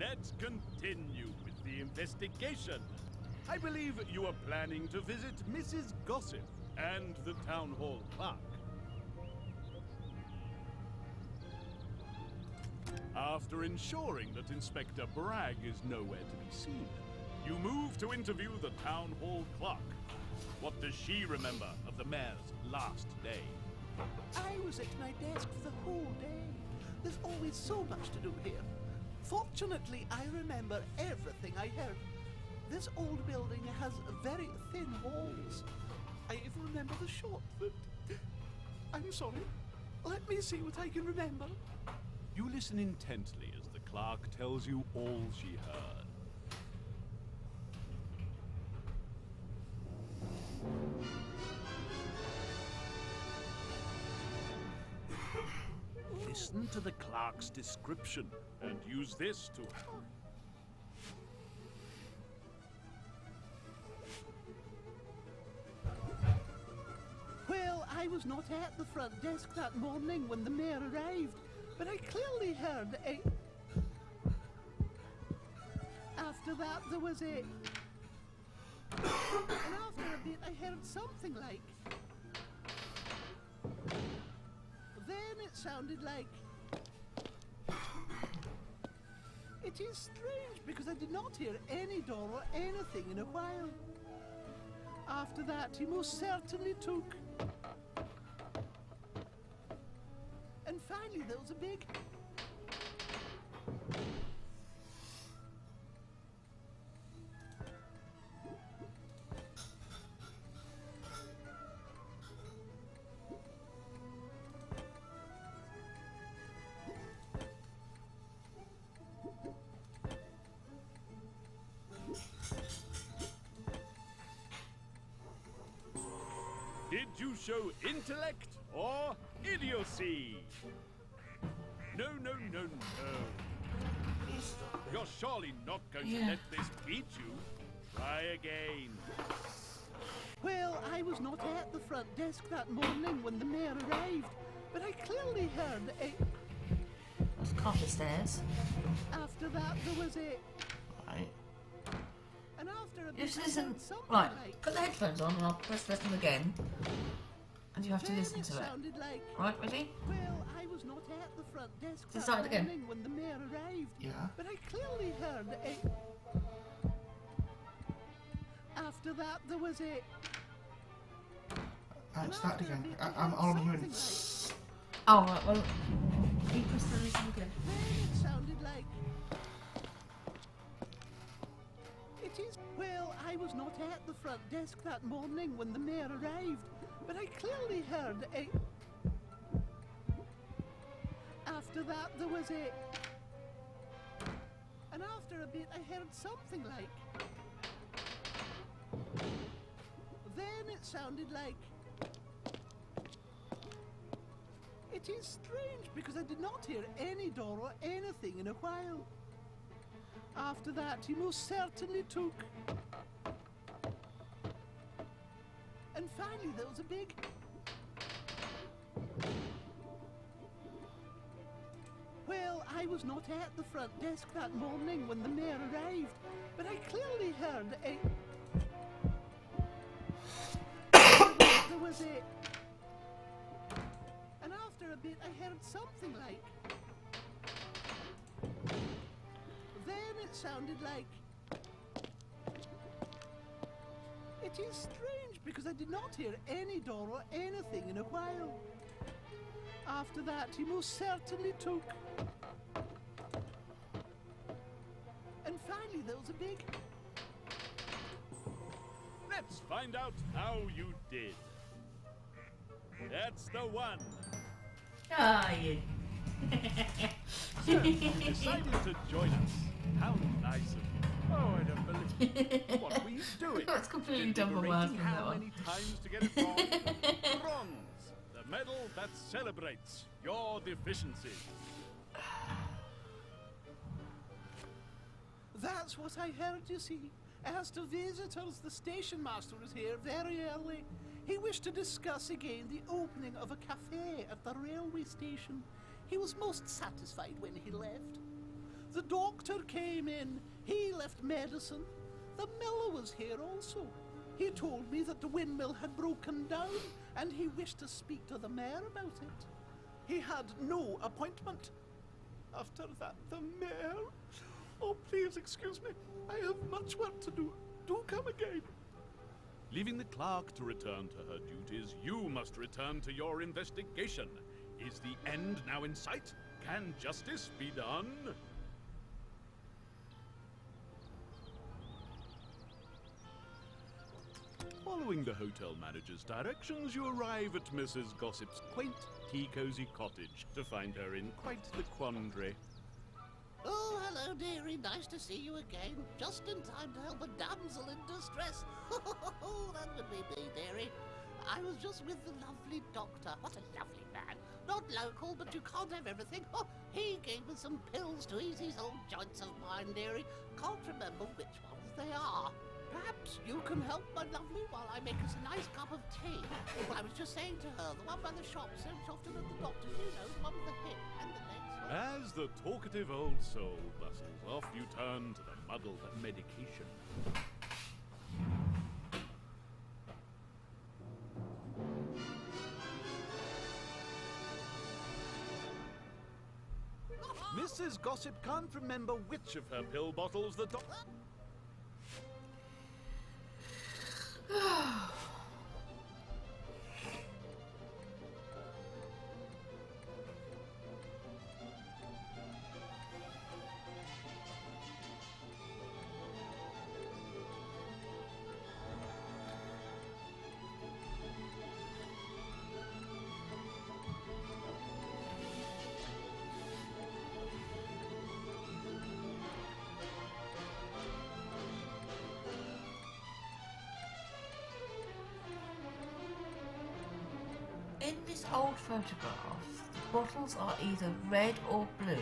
Let's continue with the investigation. I believe you are planning to visit Mrs. Gossip and the town hall clerk. After ensuring that Inspector Bragg is nowhere to be seen, you move to interview the town hall clerk. What does she remember of the mayor's last day? I was at my desk for the whole day. There's always so much to do here. Fortunately, I remember everything I heard. This old building has very thin walls. I even remember the shot that... I'm sorry. Let me see what I can remember. You listen intently as the clerk tells you all she heard. Listen to the clerk's description and use this to... Well, I was not at the front desk that morning when the mayor arrived, but I clearly heard a... After that, there was a... And after a bit, I heard something like... Then it sounded like... It is strange because I did not hear any door or anything in a while. After that, he most certainly took... And finally, there was a big... Did you show intellect or idiocy? No, no, no, no. You're surely not going to let this beat you. Try again. Well, I was not at the front desk that morning when the mayor arrived, but I clearly heard a... There's carpet stairs. After that, there was a... Right. And after a bit, Just I listen. heard something Right. like... Put the headphones on and I'll press listen again. And you have to Then listen to it. sounded like... Right, ready? Well, I was not at the front desk Let's that start again. morning when the mayor arrived, Yeah. but I clearly heard a... After that, there was a... Right, start again. I'm all I'm hearing. Oh, right, well, you press the listen again. Then it sounded like... It is... Well, I was not at the front desk that morning when the mayor arrived, but I clearly heard a... After that, there was a... And after a bit, I heard something like... Then it sounded like... It is strange because I did not hear any door or anything in a while. After that, he most certainly took... And finally, there was a big... Well, I was not at the front desk that morning when the mayor arrived, but I clearly heard a... There was a... And after a bit, I heard something like... Then it sounded like... It is strange because I did not hear any door or anything in a while. After that, he most certainly took... And finally, there was a big... Let's find out how you did. That's the one. Ah, you. So, you decided to join us. How nice of you. Oh, I don't believe. What were you doing? That's completely done for worse Deliberating than that how one. many times to get it wrong? Bronze, the medal that celebrates your deficiencies. That's what I heard, you see. As to visitors, the station master is here very early. He wished to discuss again the opening of a cafe at the railway station. He was most satisfied when he left. The doctor came in. He left medicine. The miller was here also. He told me that the windmill had broken down and he wished to speak to the mayor about it. He had no appointment. After that, the mayor... Oh, please excuse me. I have much work to do. Do come again. Leaving the clerk to return to her duties, you must return to your investigation. Is the end now in sight? Can justice be done? Following the hotel manager's directions, you arrive at Mrs. Gossip's quaint, tea-cozy cottage to find her in quite the quandary. Oh, hello, dearie. Nice to see you again. Just in time to help a damsel in distress. Oh, that would be me, dearie. I was just with the lovely doctor. What a lovely man. Not local, but you can't have everything. Oh, he gave me some pills to ease these old joints of mine, dearie. Can't remember which ones they are. Perhaps you can help my lovely while I make us a nice cup of tea. Well, I was just saying to her, the one by the shop so often at the doctor's, you know, the one with the hip and the legs. As the talkative old soul bustles off, you turn to the muddled medication. Mrs. Gossip can't remember which of her pill bottles the doctor... In this old photograph, the bottles are either red or blue,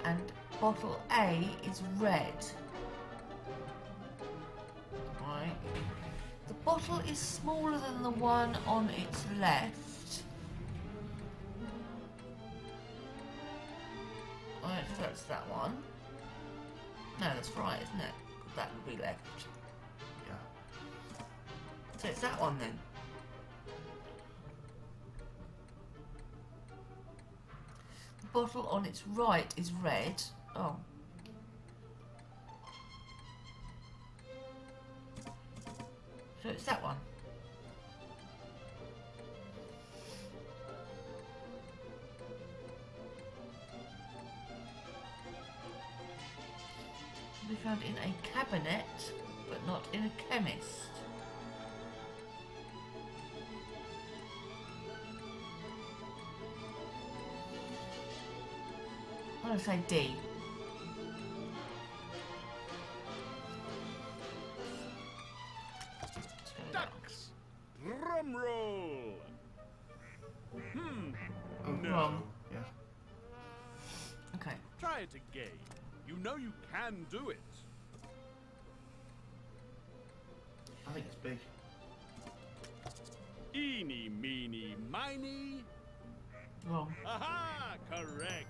and bottle A is red. Right. The bottle is smaller than the one on its left. Right, so that's that one. No, that's right, isn't it? That would be left. Yeah. So it's that one then. The bottle on its right is red. Oh. So it's that one. Can be found in a cabinet, but not in a chemist. I'm going to say D. Ducks! Drum roll! Oh, No. Wrong. Yeah. Okay. Try it again. You know you can do it. I think it's big. Eeny, meeny, miny. Wrong. Aha! Correct.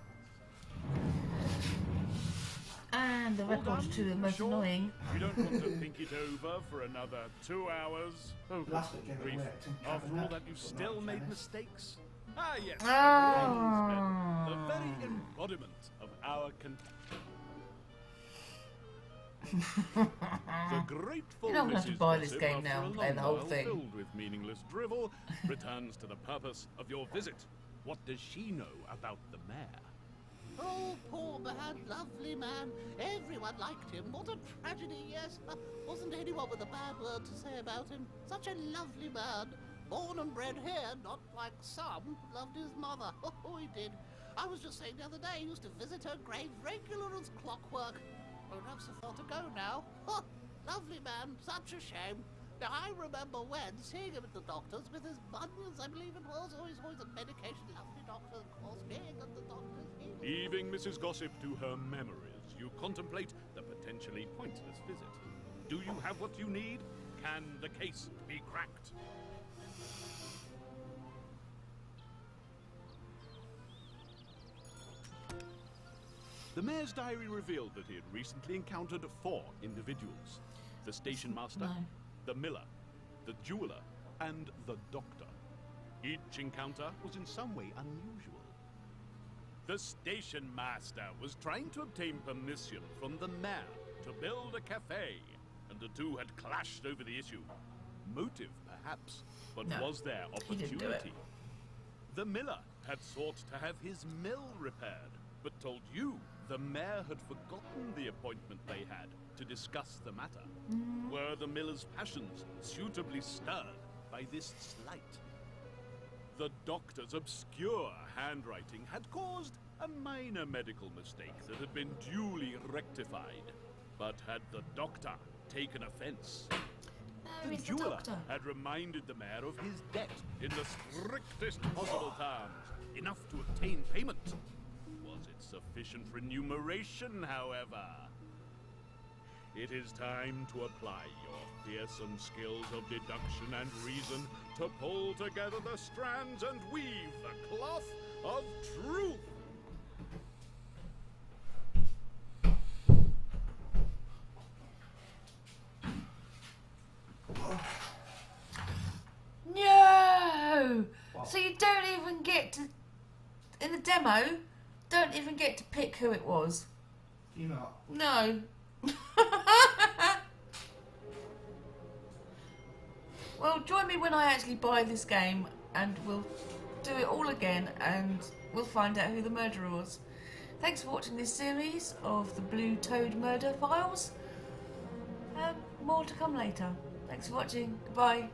And the All record done? to the most Sure? annoying. You don't want to think it over for another 2 hours? Oh, Last bit gave it grief. away. It's in After all cabinet, that, you but still not made chemist. mistakes? Ah, yes. Ah. The very embodiment of our The grateful You're not gonna have to Mrs. buy this Gossip, game after now a and play long the whole while thing. filled with meaningless drivel, returns to the purpose of your visit. What does she know about the mayor? Oh, poor man, lovely man. Everyone liked him. What a tragedy, yes. Wasn't anyone with a bad word to say about him. Such a lovely man. Born and bred here, not like some. Loved his mother. Oh, he did. I was just saying the other day he used to visit her grave regular as clockwork. Won't have so far to go now. Oh, lovely man. Such a shame. Now, I remember when seeing him at the doctor's with his bunions, I believe it was. Always on medication. Lovely doctor, of course. Being at the doctor's. Leaving Mrs. Gossip to her memories, you contemplate the potentially pointless visit. Do you have what you need? Can the case be cracked? The mayor's diary revealed that he had recently encountered 4 individuals. The station master, No. the miller, the jeweler, and the doctor. Each encounter was in some way unusual. The station master was trying to obtain permission from the mayor to build a cafe, and the two had clashed over the issue. Motive, perhaps, but No, was there he didn't do it. opportunity? The miller had sought to have his mill repaired, but told you the mayor had forgotten the appointment they had to discuss the matter. Were the miller's passions suitably stirred by this slight? The doctor's obscure handwriting had caused a minor medical mistake that had been duly rectified. But had the doctor taken offense? No, The it's the jeweler doctor. had reminded the mayor of his debt in the strictest possible terms, enough to obtain payment. Was it sufficient remuneration, however? It is time to apply your fearsome skills of deduction and reason to pull together the strands and weave the cloth of truth. No! What? So you don't even get to, in the demo, don't even get to pick who it was. You know. No. Well, join me when I actually buy this game and we'll do it all again and we'll find out who the murderer was. Thanks for watching this series of the Blue Toad Murder Files. More to come later. Thanks for watching. Goodbye.